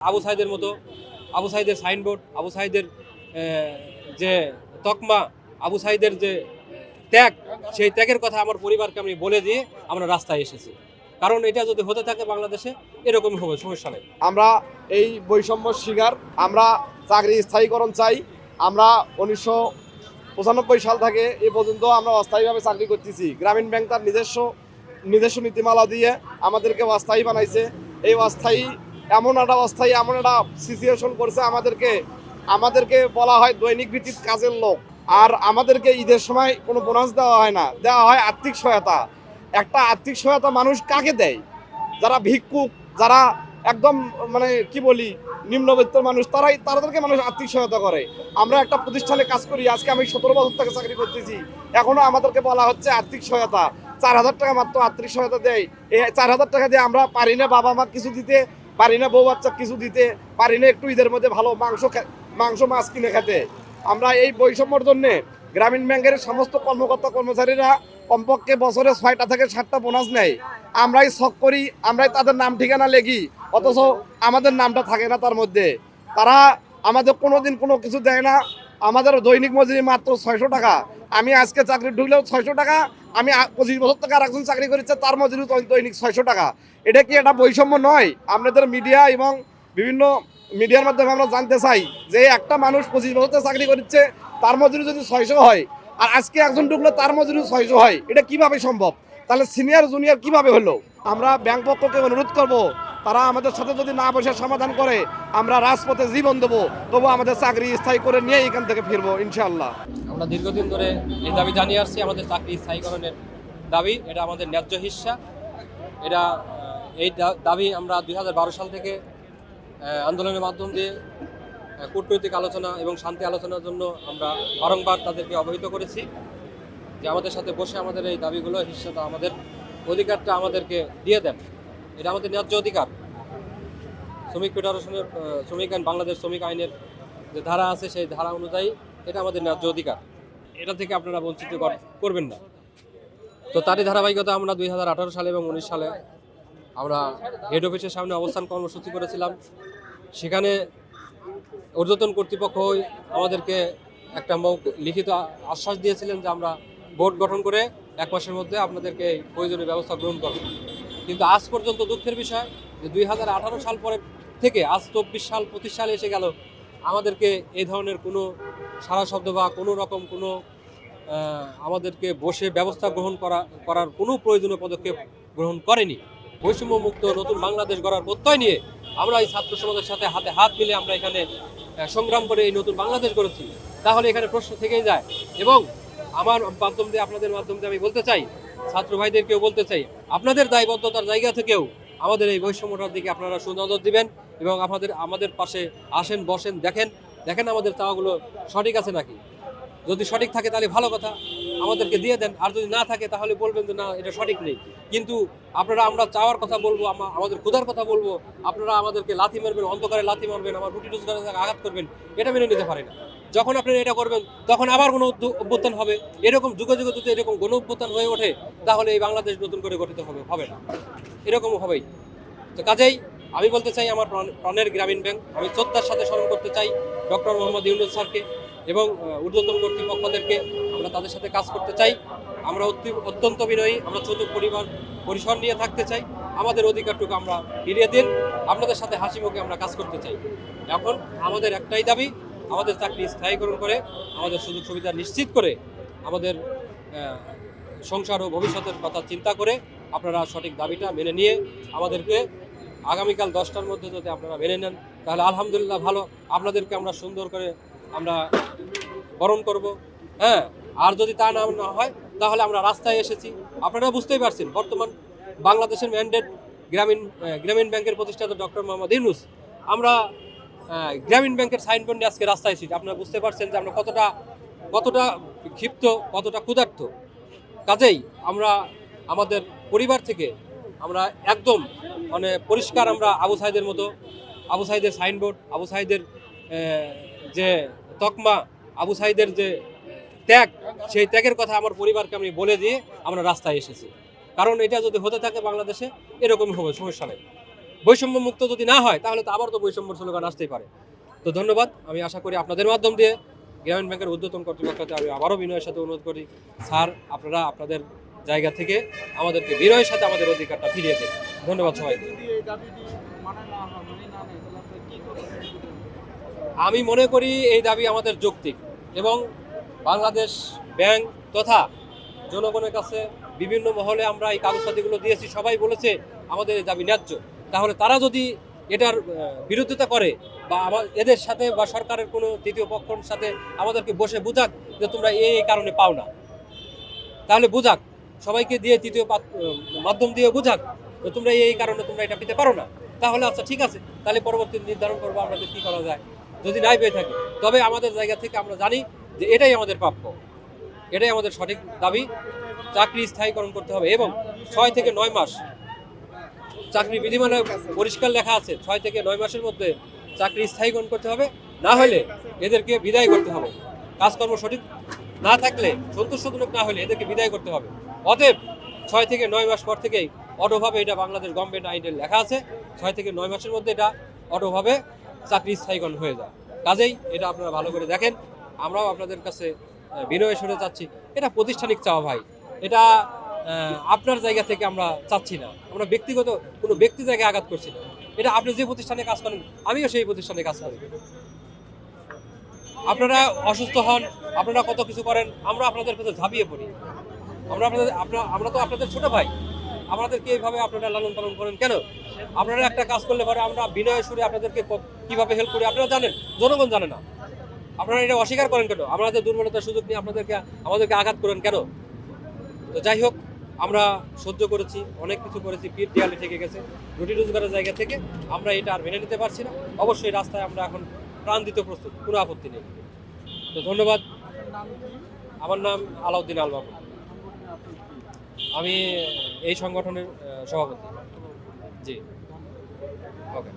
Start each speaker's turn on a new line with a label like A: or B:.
A: আবু সাইদের মতো আবু সাইদের সাইনবোর্ড, আবু সাইদের যে তকমা, আবু সাইদের যে ত্যাগ, সেই ত্যাগের কথা আমার পরিবারকে আমি বলে দিয়ে আমরা রাস্তায় এসেছি। কারণ এটা যদি হতে থাকে বাংলাদেশে এরকমই হবে, সমস্যা নেই।
B: আমরা এই বৈষম্য শিকার, আমরা চাকরি স্থায়ীকরণ চাই। আমরা 1995 সাল থেকে এ পর্যন্ত আমরা অস্থায়ীভাবে চাকরি করতেছি। গ্রামীণ ব্যাংক তার নিজস্ব নীতিমালা দিয়ে আমাদেরকে অস্থায়ী বানাইছে। এই অস্থায়ী এমন একটা সিচুয়েশন করছে আমাদেরকে বলা হয় দৈনিক ভিত্তিক কাজের লোক। আর আমাদেরকে ঈদের সময় কোনো বোনাস দেওয়া হয় না, দেওয়া হয় আর্থিক সহায়তা। একটা আর্থিক সহায়তা মানুষ কাকে দেয়? যারা ভিক্ষুক, যারা একদম মানে কি বলি নিম্নবিত্ত মানুষ, তাদেরকে মানুষ আর্থিক সহায়তা করে। আমরা একটা প্রতিষ্ঠানে কাজ করি, আজকে আমি 17 বছর থেকে চাকরি করতেছি, এখনো আমাদেরকে বলা হচ্ছে আর্থিক সহায়তা। 4000 টাকা মাত্র আর্থিক সহায়তা দেয়। এই 4000 টাকা দিয়ে আমরা পারি না বাবা মা কিছু দিতে, পারি না বউ বাচ্চা কিছু দিতে, পারি না একটু ঈদের মধ্যে ভালো মাংস মাছ কিনে খেতে। আমরা এই বৈষম্যর জন্য গ্রামীণ ব্যাংকের সমস্ত কর্মকর্তা কর্মচারীরা কমপক্ষে বছরে 6টা থেকে 7টা বোনাস নেয়। আমরাই শখ করি, আমরাই তাদের নাম ঠিকানা লেখি, অথচ আমাদের নামটা থাকে না তার মধ্যে। তারা আমাদের কোনোদিন কোনো কিছু দেয় না। আমাদের দৈনিক মজুরি মাত্র 600 টাকা। আমি আজকে চাকরি ঢুকলেও 600 টাকা, আমি 25 বছর থেকে আর একজন চাকরি করেছে, তার মজুরি দৈনিক 600 টাকা। এটা কি এটা বৈষম্য নয়? আপনাদের মিডিয়া এবং বিভিন্ন মিডিয়ার মাধ্যমে আমরা জানতে চাই যে একটা মানুষ 25 বছর থেকে চাকরি করছে, তার মজুরি যদি 600 হয়, আর আজকে একজন ঢুকলে তার মজুরি 600 হয়, এটা কিভাবে সম্ভব? তাহলে সিনিয়র জুনিয়র কিভাবে হলো? আমরা ব্যাংক পক্ষকে অনুরোধ করব, তারা আমাদের সাথে যদি না বসে সমাধান করে, আমরা রাজপথে জীবন দেবো, তবু আমাদের চাকরি স্থায়ী করে নিয়ে এখান থেকে ফিরবো ইনশাআল্লাহ।
A: আমরা দীর্ঘদিন ধরে এই দাবি জানিয়ে আসছি, আমাদের চাকরি স্থায়ীকরণের দাবি। এটা আমাদের ন্যায্য হিস্সা। এটা এই দাবি আমরা 2012 সাল থেকে আন্দোলনের মাধ্যম দিয়ে কূটনৈতিক আলোচনা এবং শান্তি আলোচনার জন্য আমরা বারংবার তাদেরকে অবহিত করেছি যে আমাদের সাথে বসে আমাদের এই দাবিগুলো, হিস্সাটা, আমাদের অধিকারটা আমাদেরকে দিয়ে দেন। এটা আমাদের ন্যায্য অধিকার। শ্রমিক ফেডারেশনের শ্রমিক আইন, বাংলাদেশ শ্রমিক আইনের যে ধারা আছে, সেই ধারা অনুযায়ী এটা আমাদের ন্যায্য অধিকার। এটা থেকে আপনারা বঞ্চিত করবেন না। তো তারই ধারাবাহিকতা আমরা 2018 সালে এবং 19 সালে আমরা হেড অফিসের সামনে অবস্থান কর্মসূচি করেছিলাম। সেখানে ঊর্ধ্বতন কর্তৃপক্ষ আমাদেরকে একটা লিখিত আশ্বাস দিয়েছিলেন যে আমরা বোর্ড গঠন করে 1 মাসের মধ্যে আপনাদেরকে প্রয়োজনীয় ব্যবস্থা গ্রহণ করব। কিন্তু আজ পর্যন্ত দুঃখের বিষয় যে 2018 সাল পরের থেকে আজ 24 সাল 25 সালে এসে গেল, আমাদেরকে এই ধরনের কোনো সারা শব্দ বা কোনো রকম কোনো আমাদেরকে বসে ব্যবস্থা গ্রহণ করার কোনো প্রয়োজনীয় পদক্ষেপ গ্রহণ করেনি। বৈষম্য মুক্ত নতুন বাংলাদেশ গড়ার প্রত্যয় নিয়ে আমরা এই ছাত্র সমাজের সাথে হাতে হাত মিলে আমরা এখানে সংগ্রাম করে এই নতুন বাংলাদেশ গড়েছি। তাহলে এখানে প্রশ্ন থেকেই যায়। এবং আমার মাধ্যম দিয়ে, আপনাদের মাধ্যম দিয়ে আমি বলতে চাই, ছাত্র ভাইদেরকেও বলতে চাই, আপনাদের দায়বদ্ধতার জায়গা থেকেও আমাদের এই বৈষম্যটার দিকে আপনারা সুনজর দিবেন এবং আমাদের পাশে আসেন, বসেন, দেখেন আমাদের চাওয়াগুলো সঠিক আছে নাকি। যদি সঠিক থাকে তাহলে ভালো কথা, আমাদেরকে দিয়ে দেন। আর যদি না থাকে তাহলে বলবেন যে না, এটা সঠিক নেই। কিন্তু আমরা চাওয়ার কথা বলবো, আমাদের ক্ষুধার কথা বলবো, আপনারা আমাদেরকে লাথি মারবেন, অন্ধকারে লাথি মারবেন, আমার রুটি রোজগারের আঘাত করবেন, এটা মেনে নিতে পারি না। যখন আপনারা এটা করবেন তখন আবার কোনো অভ্যুত্থান হবে। এরকম যুগে যুগে যদি এরকম গণ অভ্যুত্থান হয়ে ওঠে, তাহলে এই বাংলাদেশ নতুন করে গঠিত হবে না, এরকমও হবেই। তো কাজেই আমি বলতে চাই, আমার প্রাণের গ্রামীণ ব্যাংক, আমি শ্রদ্ধার সাথে স্মরণ করতে চাই ডক্টর মোহাম্মদ ইউনূস স্যারকে এবং ঊর্ধ্বতন কর্তৃপক্ষদেরকে। আমরা তাদের সাথে কাজ করতে চাই। আমরা অত্যন্ত বিনয়ী, আমরা ছোট পরিসর নিয়ে থাকতে চাই। আমাদের অধিকারটুকু আমরা ফিরিয়ে দিন, আপনাদের সাথে হাসি মুখে আমরা কাজ করতে চাই। এখন আমাদের একটাই দাবি, আমাদের চাকরি স্থায়ীকরণ করে, আমাদের সুযোগ সুবিধা নিশ্চিত করে, আমাদের সংসার ও ভবিষ্যতের কথা চিন্তা করে আপনারা সঠিক দাবিটা মেনে নিয়ে আমাদেরকে আগামীকাল 10টার মধ্যে যদি আপনারা মেনে নেন, তাহলে আলহামদুলিল্লাহ ভালো। আপনাদেরকে আমরা সুন্দর করে আমরা বরণ করব। হ্যাঁ, আর যদি তা না হয় তাহলে আমরা রাস্তায় এসেছি। আপনারা বুঝতেই পারছেন, বর্তমান বাংলাদেশের ম্যান্ডেট গ্রামীণ ব্যাংকের প্রতিষ্ঠাতা ডক্টর মোহাম্মদ ইউনূস। আমরা গ্রামীণ ব্যাংকের সাইনবোর্ড নিয়ে আজকে রাস্তায় এসেছি। আপনারা বুঝতে পারছেন যে আমরা কতটা ক্ষিপ্ত, কতটা ক্ষুধার্ত। কাজেই আমরা আমাদের পরিবার থেকে আমরা একদম মানে পরিষ্কার, আমরা আবু সাইদের মতো, আবু সাইদের সাইনবোর্ড, আবু সাইদের যে তকমা, আবু সাইদের যে ত্যাগ, সেই ত্যাগের কথা আমার পরিবারকে আমি বলে দিয়ে আমরা রাস্তায় এসেছি। কারণ এটা যদি হতে থাকে বাংলাদেশে এরকমই হবে, সমস্যা নেই। বৈষম্য মুক্ত যদি না হয় তাহলে তো আবার তো বৈষম্য স্লোগান আসতেই পারে। তো ধন্যবাদ। আমি আশা করি আপনাদের মাধ্যম দিয়ে গ্রামীণ ব্যাংকের ঊর্ধ্বতন কর্তৃপক্ষকে আমি আবারও বিনয়ের সাথে অনুরোধ করি, স্যার আপনারা আপনাদের জায়গা থেকে আমাদেরকে বিনয়ের সাথে আমাদের অধিকারটা ফিরিয়ে দেন। ধন্যবাদ সবাই। আমি মনে করি এই দাবি আমাদের যৌক্তিক এবং বাংলাদেশ ব্যাংক তথা জনগণের কাছে বিভিন্ন মহলে আমরা এই কাগজপাতিগুলো দিয়েছি, সবাই বলেছে আমাদের এই দাবি ন্যায্য। তাহলে তারা যদি এটার বিরোধিতা করে বা এদের সাথে বা সরকারের কোনো তৃতীয় পক্ষের সাথে আমাদেরকে বসে বুঝাক যে তোমরা এই কারণে পাও না, তাহলে বুঝাক, সবাইকে দিয়ে তৃতীয় মাধ্যম দিয়ে বুঝাক যে তোমরা এই কারণে তোমরা এটা পেতে পারো না। তাহলে আচ্ছা ঠিক আছে, তাহলে পরবর্তী নির্ধারণ করবো আমাদের কী করা যায়। যদি নাই পেয়ে থাকি তবে আমাদের জায়গা থেকে আমরা জানি যে এটাই আমাদের প্রাপ্য, এটাই আমাদের সঠিক দাবি। চাকরি স্থায়ীকরণ করতে হবে এবং 6 থেকে 9 মাস, চাকরি বিধিমালায় পরিষ্কার লেখা আছে 6 থেকে 9 মাসের মধ্যে চাকরি স্থায়ীকরণ করতে হবে, না হলে এদেরকে বিদায় করতে হবে। কাজকর্ম সঠিক না থাকলে, সন্তোষজনক না হলে এদেরকে বিদায় করতে হবে। অতএব 6 থেকে 9 মাস পর থেকেই অটোভাবে, এটা বাংলাদেশ গভর্নমেন্ট আইনে লেখা আছে, 6 থেকে 9 মাসের মধ্যে এটা অটোভাবে চাকরি স্থায়ীকরণ হয়ে যায়। কাজেই এটা আপনারা ভালো করে দেখেন। আমরাও আপনাদের কাছে বিনয় সরে চাচ্ছি, এটা প্রতিষ্ঠানিক চাওয়া ভাই, এটা আপনার জায়গা থেকে আমরা চাচ্ছি না, আমরা ব্যক্তিগত কোনো ব্যক্তি জায়গায় আঘাত করছি না। এটা আপনি যে প্রতিষ্ঠানে কাজ করেন আমিও সেই প্রতিষ্ঠানে কাজ করি। আপনারা অসুস্থ হন, আপনারা কত কিছু করেন, আমরা আপনাদের কাছে ঝাঁপিয়ে পড়ি। আমরা তো আপনাদের ছোট ভাই, আমাদেরকে এইভাবে আপনারা লালন পালন করেন কেন? আপনারা একটা কাজ করলে পরে আমরা বিনয় সুরে আপনাদেরকে কিভাবে হেল্প করি আপনারা জানেন, জনগণ জানে না। আপনারা এটা অস্বীকার করেন কেন? আমাদের দুর্বলতার সুযোগ নিয়ে আমাদেরকে আঘাত করেন কেন? তো যাই হোক, আমরা সহ্য করেছি, অনেক কিছু করেছি, পিঠ দেয়ালে ঠেকে গেছে। রুটি রোজগারের জায়গা থেকে আমরা এটা আর মেনে নিতে পারছি না। অবশ্যই রাস্তায় আমরা এখন প্রাণ দিতে প্রস্তুত, কোনো আপত্তি নেই। তো ধন্যবাদ। আমার নাম আলাউদ্দিন আল মামুন, আমি এই সংগঠনের সভাপতি। জি, ওকে।